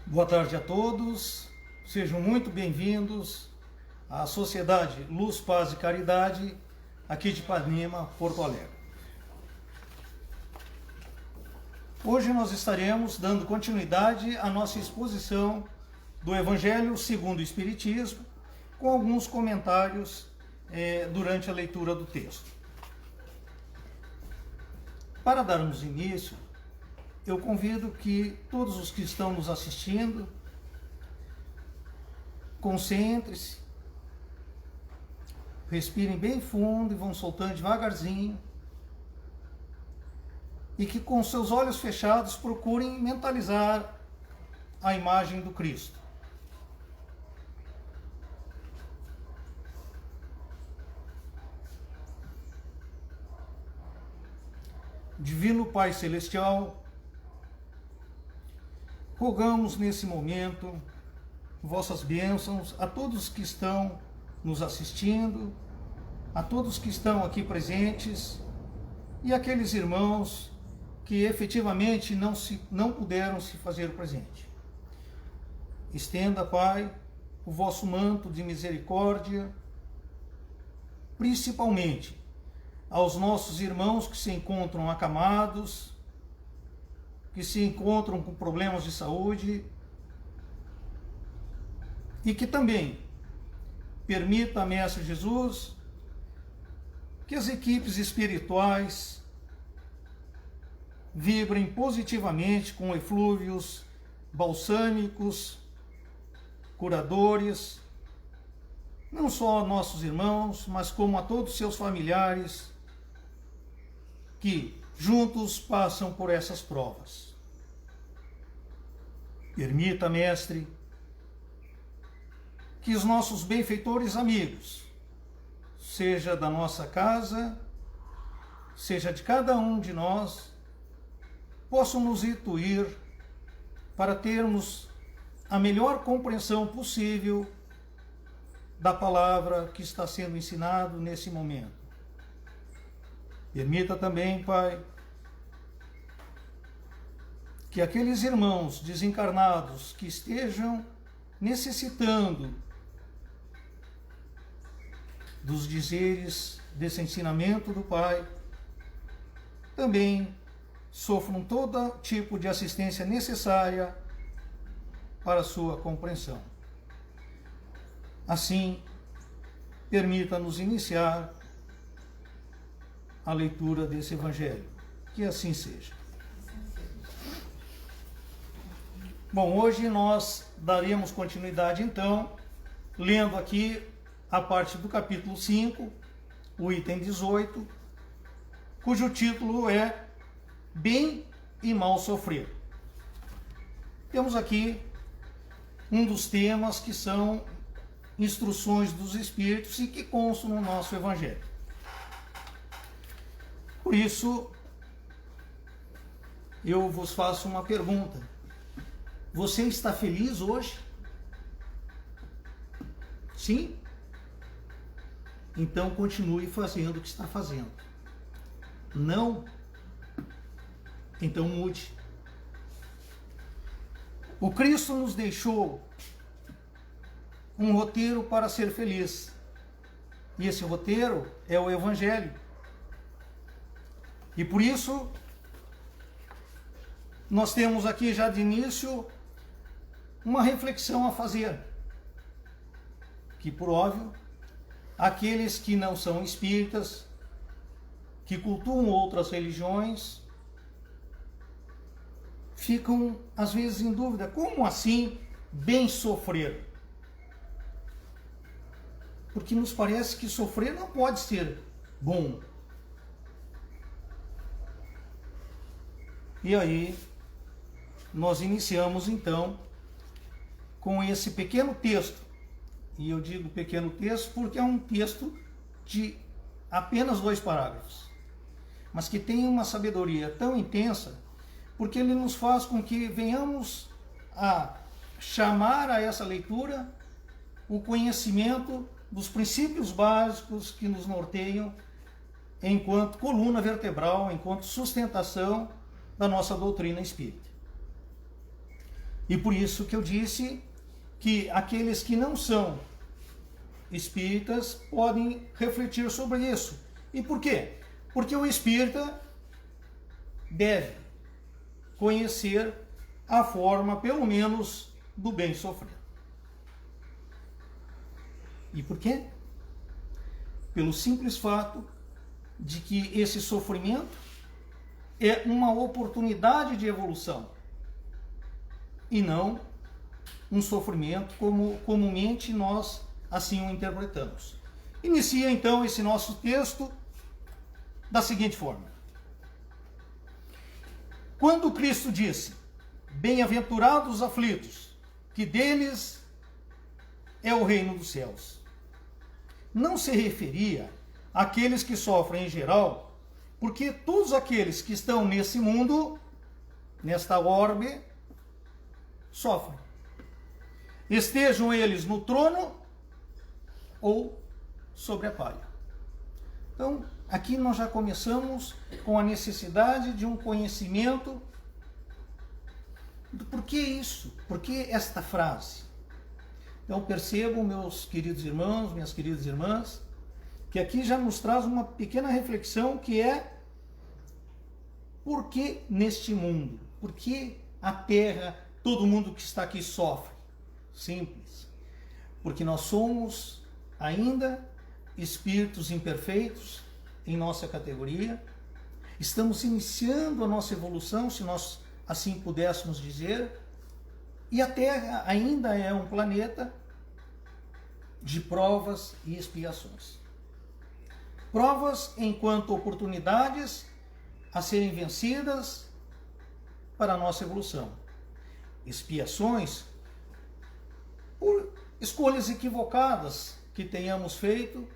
Boa tarde a todos, sejam muito bem-vindos à Sociedade Luz, Paz e Caridade, aqui de Ipanema, Porto Alegre. Hoje nós estaremos dando continuidade à nossa exposição do Evangelho segundo o Espiritismo, com alguns comentários durante a leitura do texto. Para darmos início, eu convido que todos os que estão nos assistindo concentrem-se, respirem bem fundo e vão soltando devagarzinho, e que com seus olhos fechados procurem mentalizar a imagem do Cristo. Divino Pai Celestial, rogamos nesse momento vossas bênçãos a todos que estão nos assistindo, a todos que estão aqui presentes e aqueles irmãos que efetivamente não puderam se fazer presente. Estenda, Pai, o vosso manto de misericórdia, principalmente aos nossos irmãos que se encontram acamados, que se encontram com problemas de saúde, e que também permita, Mestre Jesus, que as equipes espirituais vibrem positivamente com eflúvios balsâmicos, curadores, não só a nossos irmãos, mas como a todos os seus familiares que juntos passam por essas provas. Permita, Mestre, que os nossos benfeitores amigos, seja da nossa casa, seja de cada um de nós, possam nos intuir para termos a melhor compreensão possível da palavra que está sendo ensinado nesse momento. Permita também, Pai, que aqueles irmãos desencarnados que estejam necessitando dos dizeres desse ensinamento do Pai, também sofram todo tipo de assistência necessária para a sua compreensão. Assim, permita-nos iniciar a leitura desse Evangelho. Que assim seja. Bom, hoje nós daremos continuidade, então, lendo aqui a parte do capítulo 5, o item 18, cujo título é Bem e Mal Sofrer. Temos aqui um dos temas que são instruções dos Espíritos e que constam no nosso Evangelho. Por isso, eu vos faço uma pergunta. Você está feliz hoje? Sim? Então continue fazendo o que está fazendo. Não? Então mude. O Cristo nos deixou um roteiro para ser feliz. E esse roteiro é o Evangelho. E por isso, nós temos aqui já de início uma reflexão a fazer. Que, por óbvio, aqueles que não são espíritas, que cultuam outras religiões, ficam às vezes em dúvida. Como assim bem sofrer? Porque nos parece que sofrer não pode ser bom. E aí, nós iniciamos então com esse pequeno texto. E eu digo pequeno texto porque é um texto de apenas 2 parágrafos, mas que tem uma sabedoria tão intensa, porque ele nos faz com que venhamos a chamar a essa leitura o conhecimento dos princípios básicos que nos norteiam enquanto coluna vertebral, enquanto sustentação da nossa doutrina espírita. E por isso que eu disse que aqueles que não são espíritas podem refletir sobre isso. E por quê? Porque o espírita deve conhecer a forma, pelo menos, do bem sofrer. E por quê? Pelo simples fato de que esse sofrimento é uma oportunidade de evolução e não um sofrimento como comumente nós assim o interpretamos. Inicia então esse nosso texto da seguinte forma: quando Cristo disse: bem-aventurados os aflitos, que deles é o reino dos céus, não se referia àqueles que sofrem em geral, porque todos aqueles que estão nesse mundo, nesta orbe, sofrem. Estejam eles no trono ou sobre a palha. Então, aqui nós já começamos com a necessidade de um conhecimento do porquê isso, porquê esta frase. Então percebam, meus queridos irmãos, minhas queridas irmãs, que aqui já nos traz uma pequena reflexão, que é: por que neste mundo? Por que a Terra, todo mundo que está aqui sofre? Simples. Porque nós somos ainda espíritos imperfeitos em nossa categoria. Estamos iniciando a nossa evolução, se nós assim pudéssemos dizer. E a Terra ainda é um planeta de provas e expiações. Provas enquanto oportunidades a serem vencidas para a nossa evolução. Expiações por escolhas equivocadas que tenhamos feito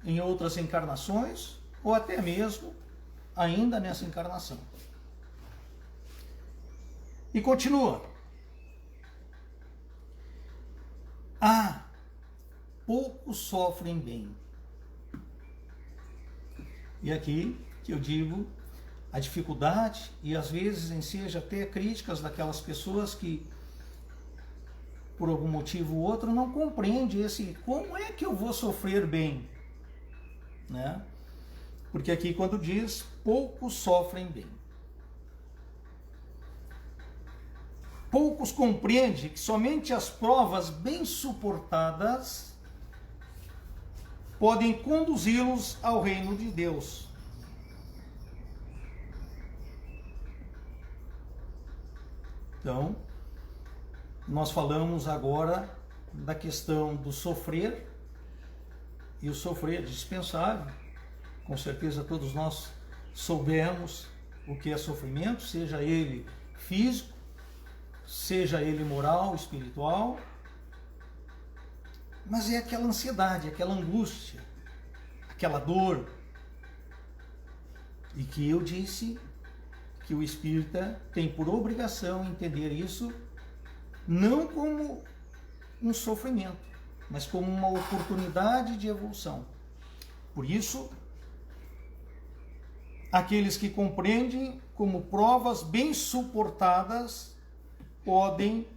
em outras encarnações ou até mesmo ainda nessa encarnação. E continua: poucos sofrem bem. E aqui que eu digo a dificuldade, e às vezes enseja até críticas daquelas pessoas que, por algum motivo ou outro, não compreende esse: como é que eu vou sofrer bem? Né? Porque aqui quando diz poucos sofrem bem, poucos compreendem que somente as provas bem suportadas podem conduzi-los ao reino de Deus. Então, nós falamos agora da questão do sofrer, e o sofrer é dispensável. Com certeza todos nós soubemos o que é sofrimento, seja ele físico, seja ele moral, espiritual. Mas é aquela ansiedade, aquela angústia, aquela dor. E que eu disse que o espírita tem por obrigação entender isso não como um sofrimento, mas como uma oportunidade de evolução. Por isso, aqueles que compreendem como provas bem suportadas podem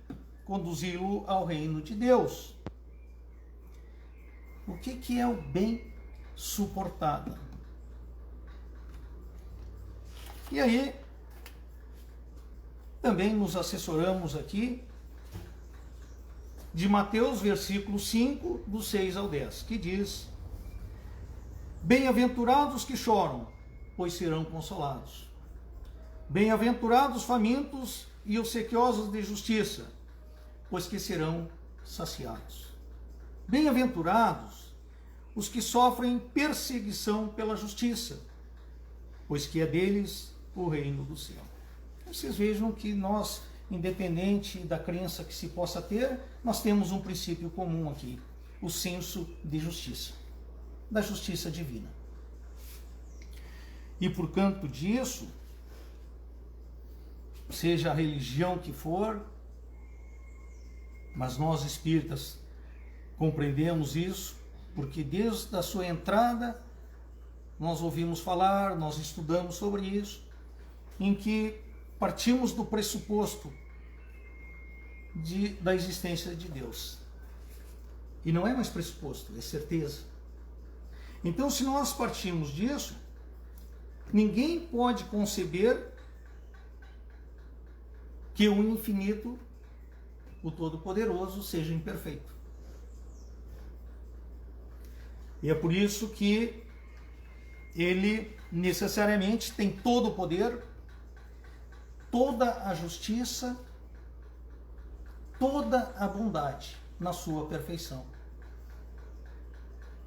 conduzi-lo ao reino de Deus. O que é o bem suportada? E aí, também nos assessoramos aqui de Mateus, versículo 5, do 6 ao 10, que diz: bem-aventurados que choram, pois serão consolados. Bem-aventurados os famintos e os sequiosos de justiça, pois que serão saciados. Bem-aventurados os que sofrem perseguição pela justiça, pois que é deles o reino do céu. Vocês vejam que nós, independente da crença que se possa ter, nós temos um princípio comum aqui: o senso de justiça, da justiça divina. E por canto disso, seja a religião que for, mas nós espíritas compreendemos isso, porque desde a sua entrada nós ouvimos falar, nós estudamos sobre isso, em que partimos do pressuposto da existência de Deus. E não é mais pressuposto, é certeza. Então, se nós partirmos disso, ninguém pode conceber que o infinito, o Todo-Poderoso, seja imperfeito. E é por isso que ele necessariamente tem todo o poder, toda a justiça, toda a bondade na sua perfeição.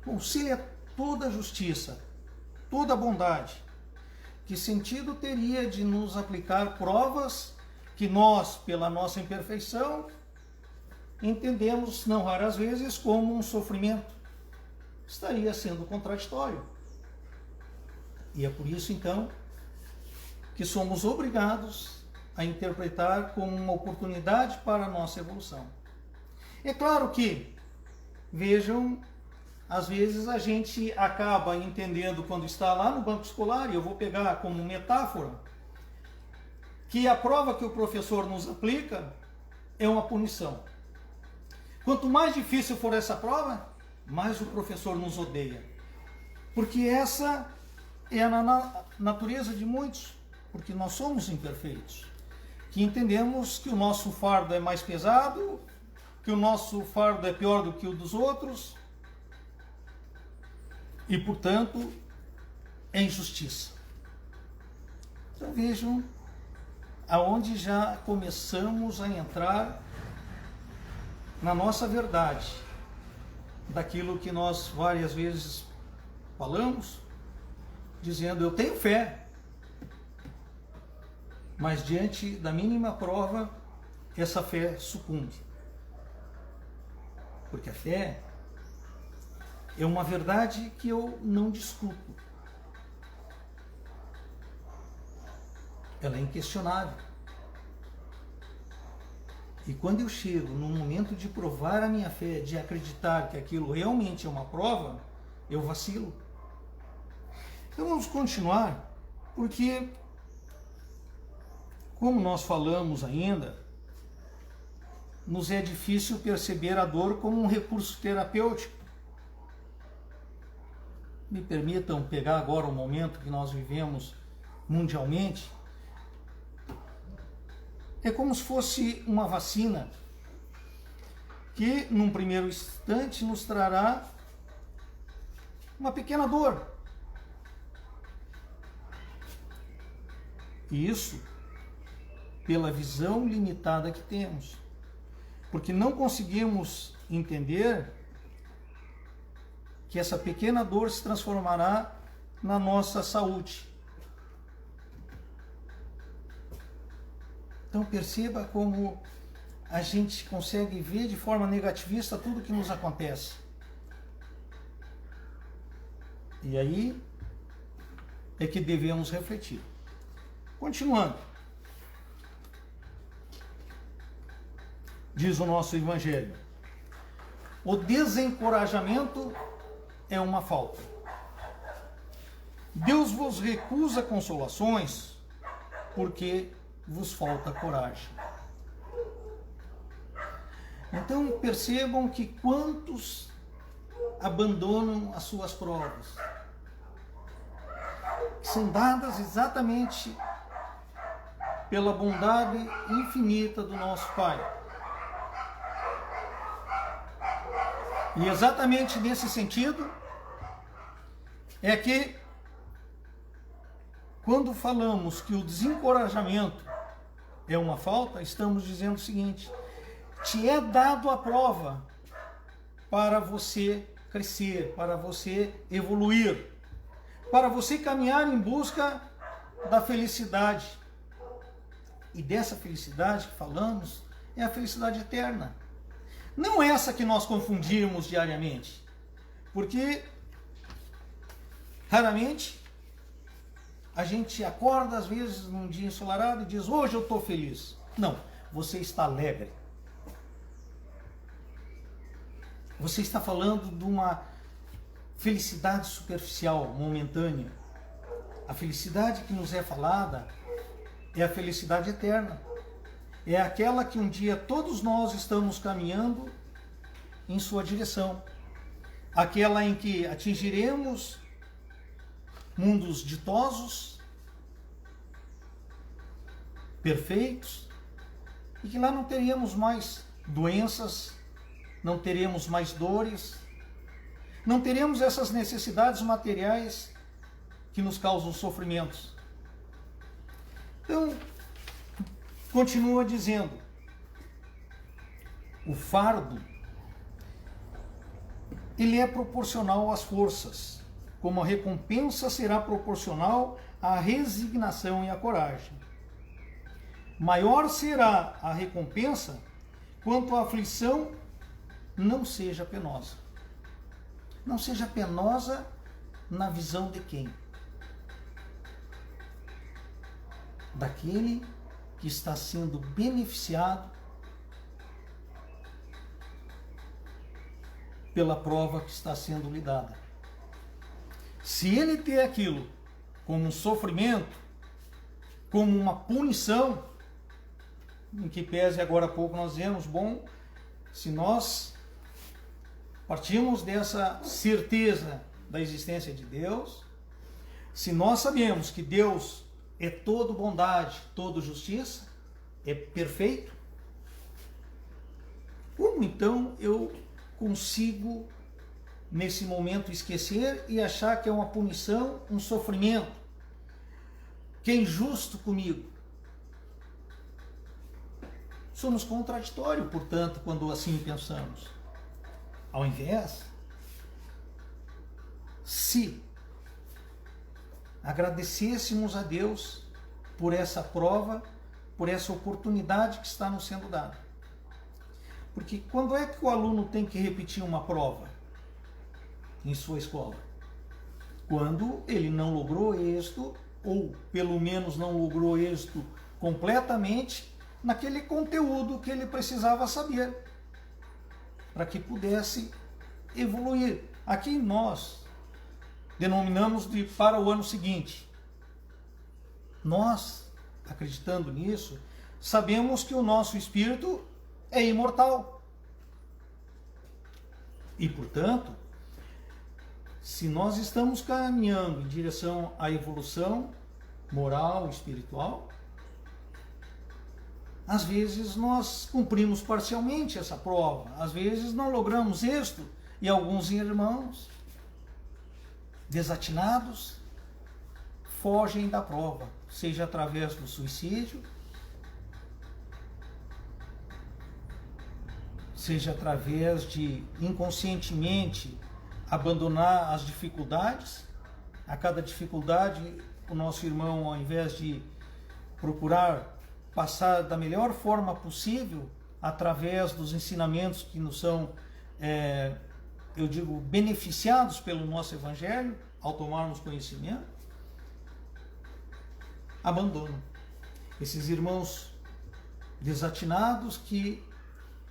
Bom, se ele é toda a justiça, toda a bondade, que sentido teria de nos aplicar provas que nós, pela nossa imperfeição, entendemos, não raras vezes, como um sofrimento? Estaria sendo contraditório. E é por isso, então, que somos obrigados a interpretar como uma oportunidade para a nossa evolução. É claro que, vejam, às vezes a gente acaba entendendo quando está lá no banco escolar, e eu vou pegar como metáfora, que a prova que o professor nos aplica é uma punição. Quanto mais difícil for essa prova, mais o professor nos odeia. Porque essa é a natureza de muitos, porque nós somos imperfeitos, que entendemos que o nosso fardo é mais pesado, que o nosso fardo é pior do que o dos outros, e, portanto, é injustiça. Então vejam aonde já começamos a entrar na nossa verdade, daquilo que nós várias vezes falamos, dizendo: eu tenho fé, mas diante da mínima prova, essa fé sucumbe. Porque a fé é uma verdade que eu não discuto. Ela é inquestionável. E quando eu chego no momento de provar a minha fé, de acreditar que aquilo realmente é uma prova, eu vacilo. Então vamos continuar, porque, como nós falamos ainda, nos é difícil perceber a dor como um recurso terapêutico. Me permitam pegar agora o momento que nós vivemos mundialmente. É como se fosse uma vacina que, num primeiro instante, nos trará uma pequena dor. E isso pela visão limitada que temos. Porque não conseguimos entender que essa pequena dor se transformará na nossa saúde. Então perceba como a gente consegue ver de forma negativista tudo que nos acontece. E aí é que devemos refletir. Continuando. Diz o nosso Evangelho: o desencorajamento é uma falta. Deus vos recusa consolações porque vos falta coragem. Então percebam que quantos abandonam as suas provas, que são dadas exatamente pela bondade infinita do nosso Pai. E exatamente nesse sentido é que, quando falamos que o desencorajamento é uma falta, estamos dizendo o seguinte: te é dado a prova para você crescer, para você evoluir, para você caminhar em busca da felicidade. E dessa felicidade que falamos é a felicidade eterna. Não essa que nós confundimos diariamente, porque raramente a gente acorda, às vezes, num dia ensolarado e diz: hoje eu estou feliz. Não, você está alegre. Você está falando de uma felicidade superficial, momentânea. A felicidade que nos é falada é a felicidade eterna. é aquela que um dia todos nós estamos caminhando em sua direção. Aquela em que atingiremos mundos ditosos, perfeitos, e que lá não teríamos mais doenças, não teremos mais dores, não teremos essas necessidades materiais que nos causam sofrimentos. Então, continua dizendo, o fardo, ele é proporcional às forças, como a recompensa será proporcional à resignação e à coragem. Maior será a recompensa quanto a aflição não seja penosa. Não seja penosa na visão de quem? Daquele que está sendo beneficiado pela prova que está sendo lhe dada. Se ele ter aquilo como um sofrimento, como uma punição, em que pese agora há pouco nós dizemos, bom, se nós partimos dessa certeza da existência de Deus, se nós sabemos que Deus é todo bondade, todo justiça, é perfeito, como então eu consigo nesse momento esquecer e achar que é uma punição, um sofrimento, que é injusto comigo? Somos contraditórios, portanto, quando assim pensamos. Ao invés, se agradecêssemos a Deus por essa prova, por essa oportunidade que está nos sendo dada. Porque quando é que o aluno tem que repetir uma prova em sua escola? Quando ele não logrou êxito, ou pelo menos não logrou êxito completamente naquele conteúdo que ele precisava saber, para que pudesse evoluir. Aqui nós denominamos de para o ano seguinte. Nós, acreditando nisso, sabemos que o nosso espírito é imortal. E, portanto, se nós estamos caminhando em direção à evolução moral, espiritual, às vezes nós cumprimos parcialmente essa prova, às vezes não logramos êxito, e alguns irmãos desatinados fogem da prova, seja através do suicídio, seja através de inconscientemente abandonar as dificuldades. A cada dificuldade, o nosso irmão, ao invés de procurar passar da melhor forma possível, através dos ensinamentos que nos são, eu digo, beneficiados pelo nosso Evangelho, ao tomarmos conhecimento, abandonam. Esses irmãos desatinados que,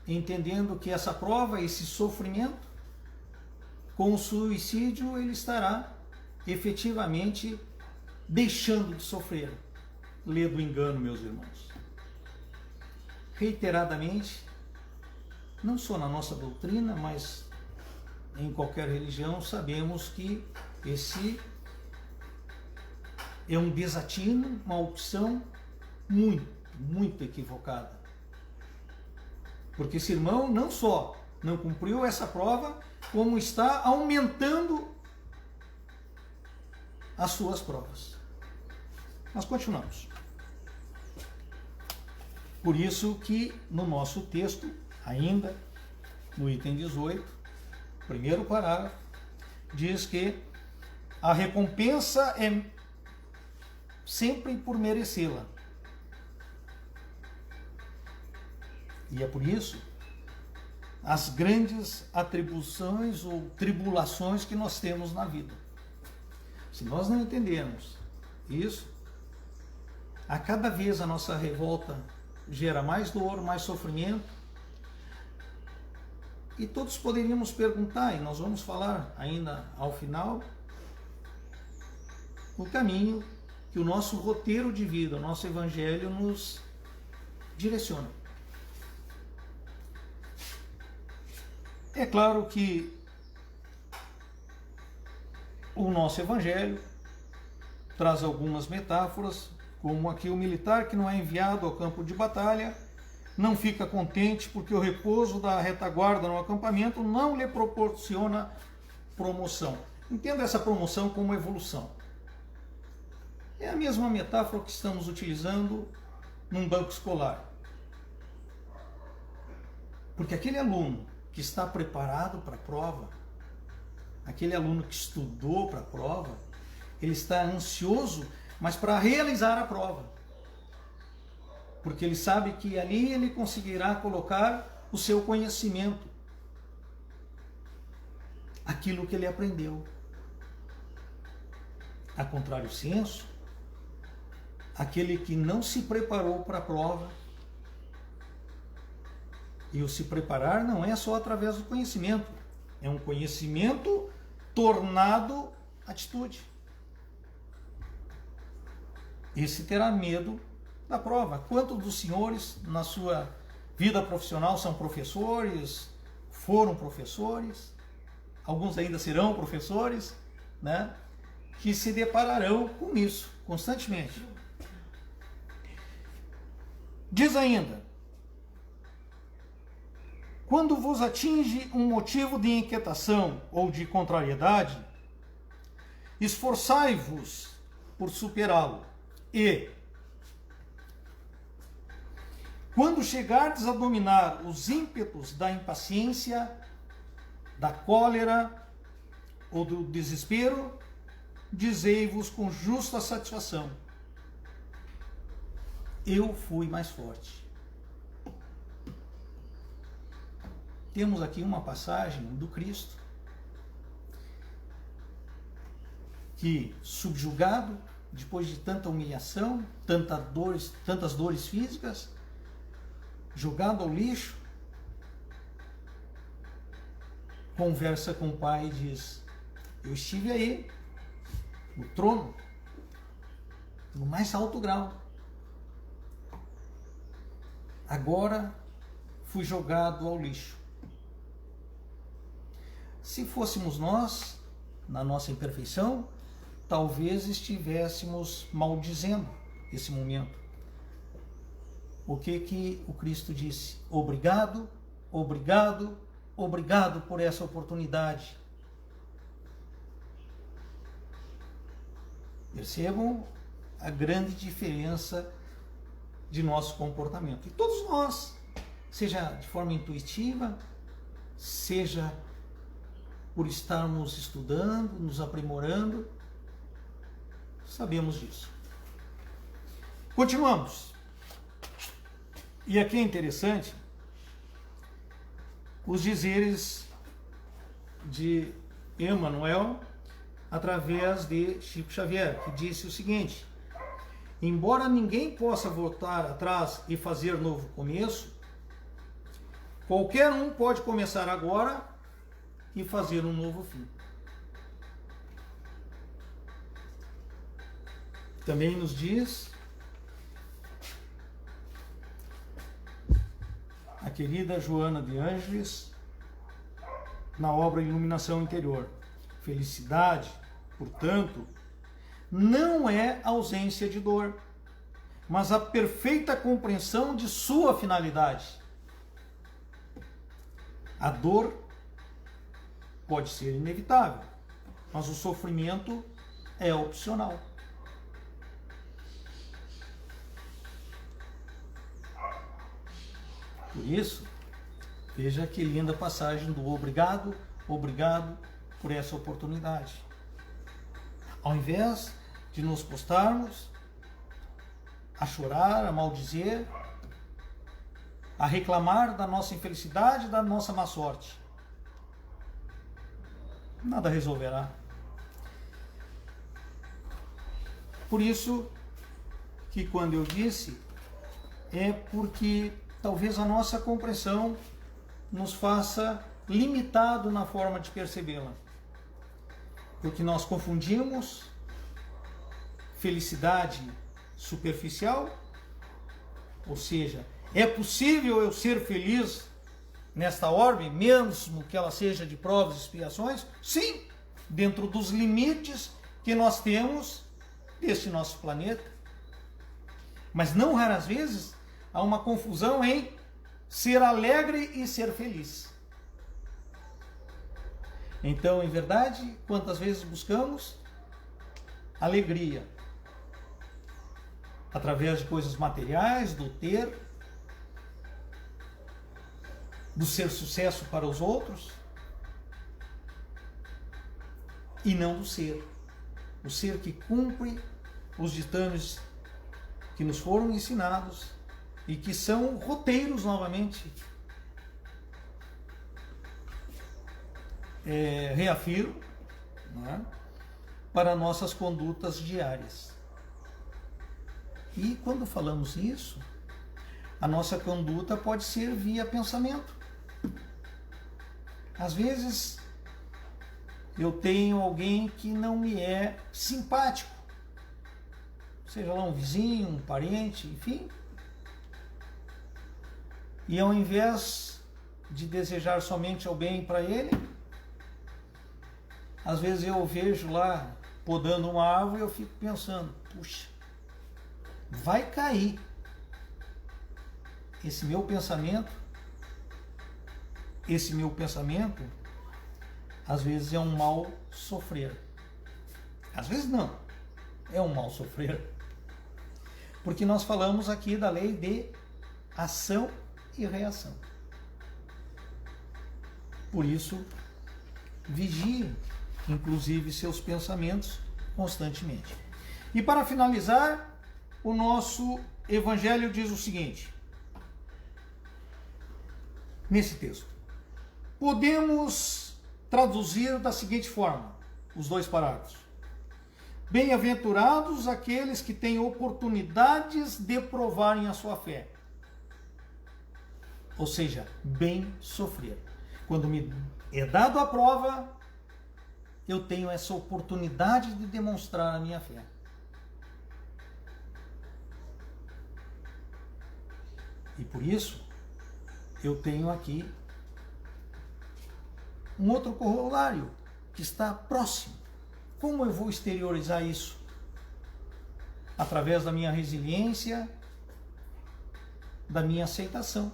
entendendo que essa prova, esse sofrimento, com o suicídio ele estará efetivamente deixando de sofrer. Lê do engano, meus irmãos. Reiteradamente, não só na nossa doutrina, mas em qualquer religião, sabemos que esse é um desatino, uma opção muito equivocada. Porque esse irmão não só não cumpriu essa prova, como está aumentando as suas provas. Nós continuamos. Por isso que no nosso texto, ainda no item 18, primeiro parágrafo, diz que a recompensa é sempre por merecê-la. E é por isso as grandes atribuições ou tribulações que nós temos na vida. Se nós não entendermos isso, a cada vez a nossa revolta gera mais dor, mais sofrimento. E todos poderíamos perguntar, e nós vamos falar ainda ao final, o caminho que o nosso roteiro de vida, o nosso Evangelho nos direciona. É claro que o nosso evangelho traz algumas metáforas, como aqui o militar que não é enviado ao campo de batalha não fica contente porque o repouso da retaguarda no acampamento não lhe proporciona promoção. Entenda essa promoção como evolução. É a mesma metáfora que estamos utilizando num banco escolar. Porque aquele aluno que está preparado para a prova, aquele aluno que estudou para a prova, ele está ansioso, mas para realizar a prova. Porque ele sabe que ali ele conseguirá colocar o seu conhecimento, aquilo que ele aprendeu. A contrário senso, aquele que não se preparou para a prova, e o se preparar não é só através do conhecimento, é um conhecimento tornado atitude. Esse terá medo da prova. Quantos dos senhores na sua vida profissional são professores, foram professores, alguns ainda serão professores, né? Que se depararão com isso constantemente. Diz ainda: quando vos atinge um motivo de inquietação ou de contrariedade, esforçai-vos por superá-lo. E, quando chegardes a dominar os ímpetos da impaciência, da cólera ou do desespero, dizei-vos com justa satisfação: eu fui mais forte. Temos aqui uma passagem do Cristo que, subjugado, depois de tanta humilhação, tantas dores físicas, jogado ao lixo, conversa com o Pai e diz: eu estive aí, no trono, no mais alto grau. Agora fui jogado ao lixo. Se fôssemos nós, na nossa imperfeição, talvez estivéssemos maldizendo esse momento. O que o Cristo disse? Obrigado, obrigado, obrigado por essa oportunidade. Percebam a grande diferença de nosso comportamento. E todos nós, seja de forma intuitiva, seja por estarmos estudando, nos aprimorando, sabemos disso. Continuamos. E aqui é interessante os dizeres de Emmanuel através de Chico Xavier, que disse o seguinte: embora ninguém possa voltar atrás e fazer novo começo, qualquer um pode começar agora e fazer um novo fim. Também nos diz a querida Joana de Ângeles, na obra Iluminação Interior: felicidade, portanto, não é ausência de dor, mas a perfeita compreensão de sua finalidade. A dor pode ser inevitável, mas o sofrimento é opcional. Por isso, veja que linda passagem do obrigado, obrigado por essa oportunidade. Ao invés de nos postarmos a chorar, a maldizer, a reclamar da nossa infelicidade, da nossa má sorte, nada resolverá. Por isso que quando eu disse, é porque talvez a nossa compreensão nos faça limitado na forma de percebê-la. Porque nós confundimos felicidade superficial, ou seja, É possível eu ser feliz nesta orbe, mesmo que ela seja de provas e expiações? Sim, dentro dos limites que nós temos deste nosso planeta. Mas não raras vezes há uma confusão em ser alegre e ser feliz. Então, em verdade, quantas vezes buscamos alegria através de coisas materiais, do ter, do ser sucesso para os outros, e não do ser. O ser que cumpre os ditames que nos foram ensinados e que são roteiros, novamente, reafirmo, não é? Para nossas condutas diárias. E quando falamos isso, a nossa conduta pode ser via pensamento. Às vezes eu tenho alguém que não me é simpático, seja lá um vizinho, um parente, enfim. E ao invés de desejar somente o bem para ele, às vezes eu vejo lá podando uma árvore e eu fico pensando, puxa, vai cair. Esse meu pensamento, às vezes é um mal sofrer. Às vezes não, é um mal sofrer. Porque nós falamos aqui da lei de ação e reação. Por isso, vigie, inclusive, seus pensamentos constantemente. E para finalizar, o nosso evangelho diz o seguinte, nesse texto. Podemos traduzir da seguinte forma, os dois parágrafos. Bem-aventurados aqueles que têm oportunidades de provarem a sua fé. Ou seja, bem sofrer. Quando me é dado a prova, eu tenho essa oportunidade de demonstrar a minha fé. E por isso, eu tenho aqui um outro corolário que está próximo. Como eu vou exteriorizar isso? Através da minha resiliência, da minha aceitação.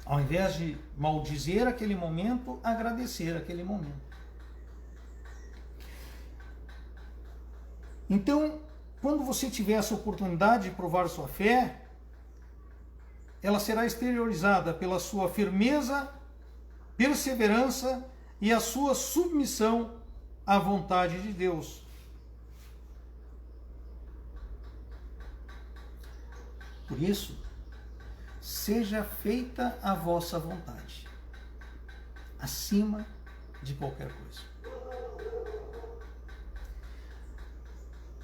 Ao invés de maldizer aquele momento, agradecer aquele momento. Então, quando você tiver essa oportunidade de provar sua fé, ela será exteriorizada pela sua firmeza, perseverança e a sua submissão à vontade de Deus. Por isso, seja feita a vossa vontade, acima de qualquer coisa.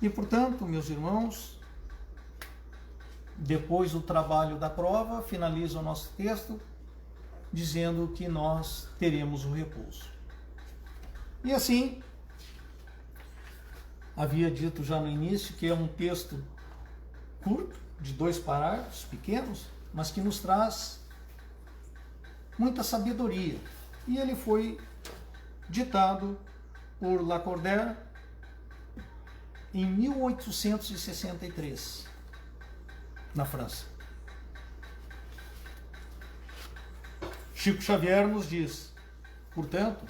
E, portanto, meus irmãos, depois do trabalho da prova, finaliza o nosso texto dizendo que nós teremos o repouso. E assim, havia dito já no início que é um texto curto, de 2 parágrafos pequenos, mas que nos traz muita sabedoria. E ele foi ditado por Lacordaire em 1863, na França. Chico Xavier nos diz, portanto,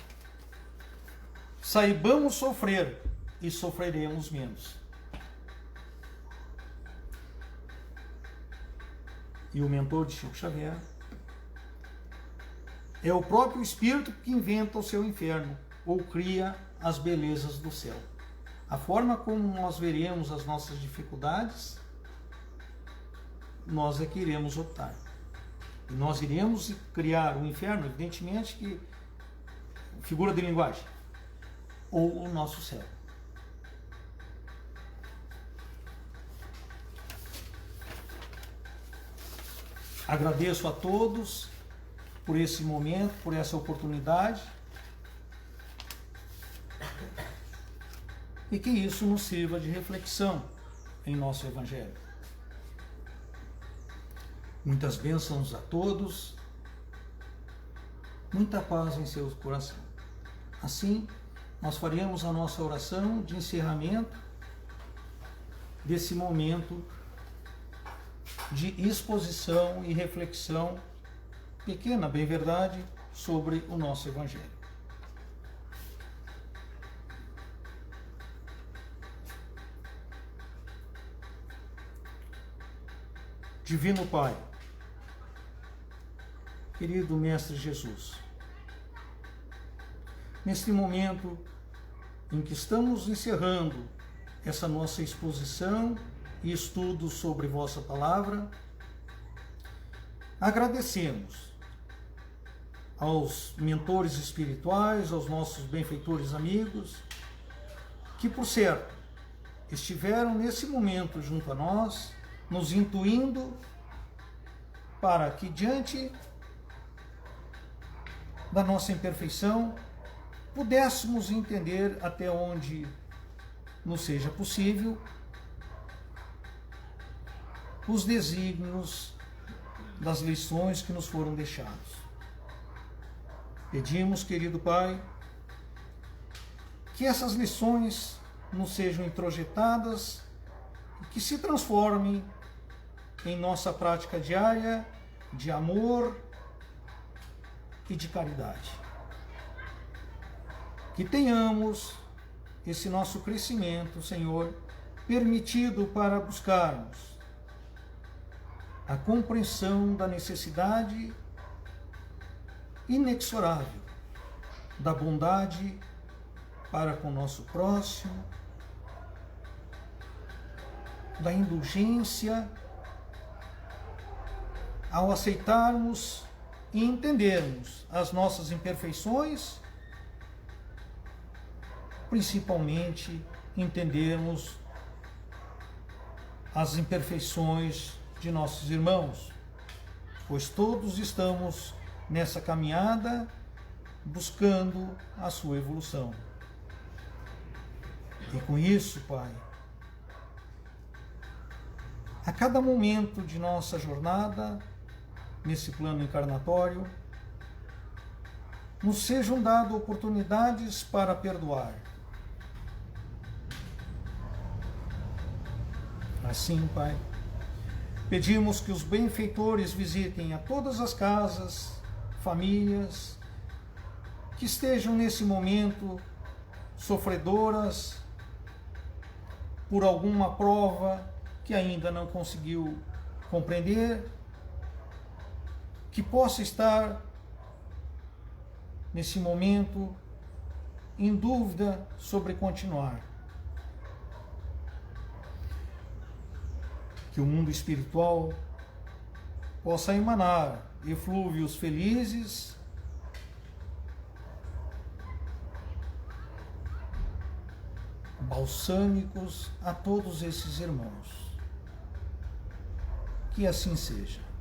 saibamos sofrer e sofreremos menos. E o mentor de Chico Xavier é o próprio Espírito que inventa o seu inferno ou cria as belezas do céu. A forma como nós veremos as nossas dificuldades, nós é que iremos optar. E nós iremos criar um inferno, evidentemente, que figura de linguagem, ou o nosso céu. Agradeço a todos por esse momento, por essa oportunidade, e que isso nos sirva de reflexão em nosso Evangelho. Muitas bênçãos a todos, muita paz em seu coração. Assim, nós faremos a nossa oração de encerramento desse momento de exposição e reflexão, pequena, bem verdade, sobre o nosso Evangelho. Divino Pai, querido Mestre Jesus, neste momento em que estamos encerrando essa nossa exposição e estudo sobre vossa palavra, agradecemos aos mentores espirituais, aos nossos benfeitores amigos, que por certo estiveram nesse momento junto a nós, nos intuindo para que diante da nossa imperfeição pudéssemos entender até onde nos seja possível os desígnios das lições que nos foram deixados. Pedimos, querido Pai, que essas lições nos sejam introjetadas e que se transformem em nossa prática diária de amor e de caridade. Que tenhamos esse nosso crescimento, Senhor, permitido para buscarmos a compreensão da necessidade inexorável da bondade para com o nosso próximo, da indulgência ao aceitarmos e entendermos as nossas imperfeições, principalmente entendermos as imperfeições de nossos irmãos, pois todos estamos nessa caminhada buscando a sua evolução. E com isso, Pai, a cada momento de nossa jornada nesse plano encarnatório, nos sejam dadas oportunidades para perdoar. Assim, Pai, pedimos que os benfeitores visitem a todas as casas, famílias, que estejam nesse momento sofredoras por alguma prova que ainda não conseguiu compreender, que possa estar nesse momento em dúvida sobre continuar. Que o mundo espiritual possa emanar eflúvios felizes, balsâmicos a todos esses irmãos. Que assim seja.